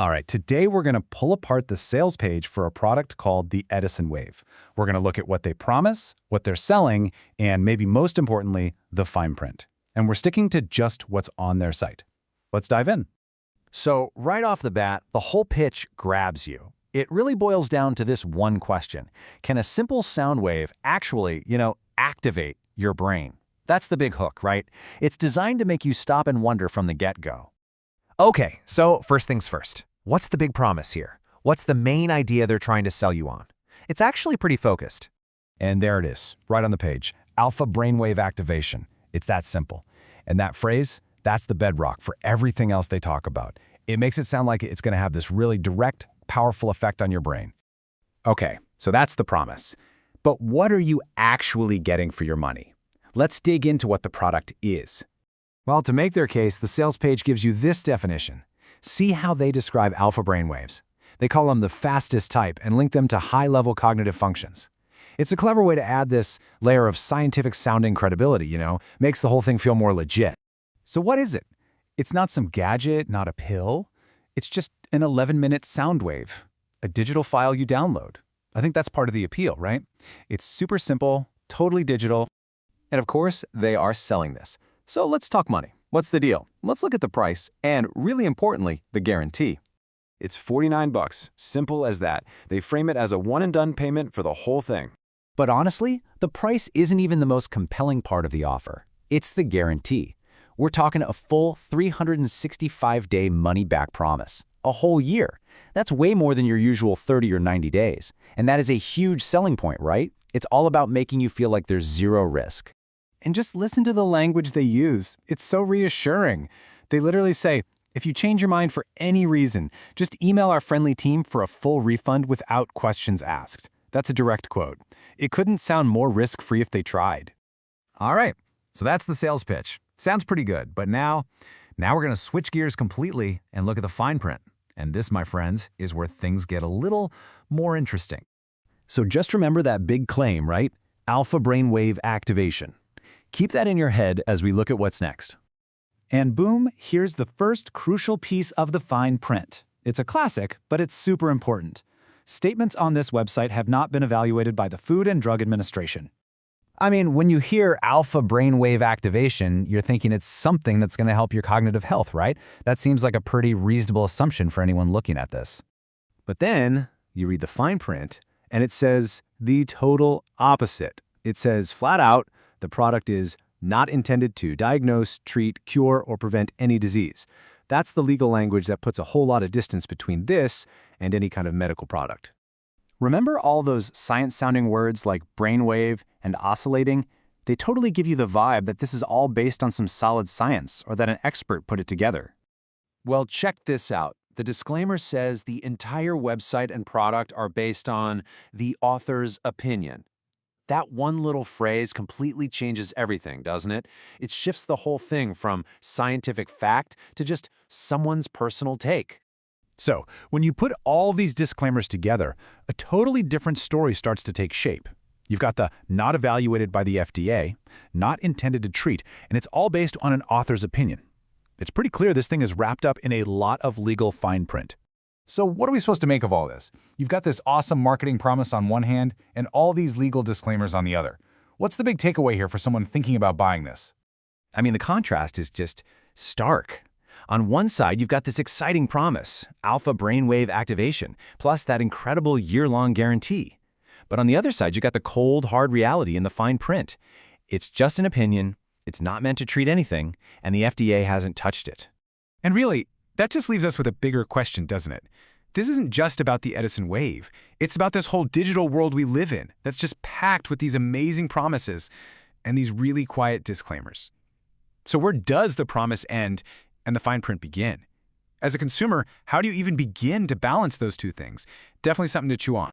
All right, today we're going to pull apart the sales page for a product called the Edison Wave. We're going to look at what they promise, what they're selling, and maybe most importantly, the fine print. And we're sticking to just what's on their site. Let's dive in. So right off the bat, the whole pitch grabs you. It really boils down to this one question. Can a simple sound wave actually, activate your brain? That's the big hook, right? It's designed to make you stop and wonder from the get-go. Okay, so first things first. What's the big promise here? What's the main idea they're trying to sell you on? It's actually pretty focused. And there it is, right on the page. Alpha brainwave activation. It's that simple. And that phrase, that's the bedrock for everything else they talk about. It makes it sound like it's going to have this really direct, powerful effect on your brain. Okay, so that's the promise. But what are you actually getting for your money? Let's dig into what the product is. Well, to make their case, the sales page gives you this definition. See how they describe alpha brainwaves. They call them the fastest type and link them to high-level cognitive functions. It's a clever way to add this layer of scientific-sounding credibility, makes the whole thing feel more legit. So what is it? It's not some gadget, not a pill. It's just an 11-minute sound wave, a digital file you download. I think that's part of the appeal, right? It's super simple, totally digital. And of course, they are selling this. So let's talk money. What's the deal? Let's look at the price and, really importantly, the guarantee. It's $49, simple as that. They frame it as a one-and-done payment for the whole thing. But honestly, the price isn't even the most compelling part of the offer. It's the guarantee. We're talking a full 365-day money-back promise. A whole year. That's way more than your usual 30 or 90 days. And that is a huge selling point, right? It's all about making you feel like there's zero risk. And just listen to the language they use. It's so reassuring. They literally say, if you change your mind for any reason, just email our friendly team for a full refund without questions asked. That's a direct quote. It couldn't sound more risk-free if they tried. All right, so that's the sales pitch. Sounds pretty good, but now we're going to switch gears completely and look at the fine print. And this, my friends, is where things get a little more interesting. So just remember that big claim, right? Alpha brainwave activation. Keep that in your head as we look at what's next. And boom, here's the first crucial piece of the fine print. It's a classic, but it's super important. Statements on this website have not been evaluated by the Food and Drug Administration. I mean, when you hear alpha brainwave activation, you're thinking it's something that's going to help your cognitive health, right? That seems like a pretty reasonable assumption for anyone looking at this. But then you read the fine print, and it says the total opposite. It says flat out, the product is not intended to diagnose, treat, cure, or prevent any disease. That's the legal language that puts a whole lot of distance between this and any kind of medical product. Remember all those science-sounding words like brainwave and oscillating? They totally give you the vibe that this is all based on some solid science or that an expert put it together. Well, check this out. The disclaimer says the entire website and product are based on the author's opinion. That one little phrase completely changes everything, doesn't it? It shifts the whole thing from scientific fact to just someone's personal take. So, when you put all these disclaimers together, a totally different story starts to take shape. You've got the not evaluated by the FDA, not intended to treat, and it's all based on an author's opinion. It's pretty clear this thing is wrapped up in a lot of legal fine print. So what are we supposed to make of all this? You've got this awesome marketing promise on one hand and all these legal disclaimers on the other. What's the big takeaway here for someone thinking about buying this? I mean, the contrast is just stark. On one side, you've got this exciting promise, alpha brainwave activation, plus that incredible year-long guarantee. But on the other side, you've got the cold, hard reality in the fine print. It's just an opinion, it's not meant to treat anything, and the FDA hasn't touched it. And really, that just leaves us with a bigger question, doesn't it? This isn't just about the Edison Wave. It's about this whole digital world we live in that's just packed with these amazing promises and these really quiet disclaimers. So where does the promise end and the fine print begin? As a consumer, how do you even begin to balance those two things? Definitely something to chew on.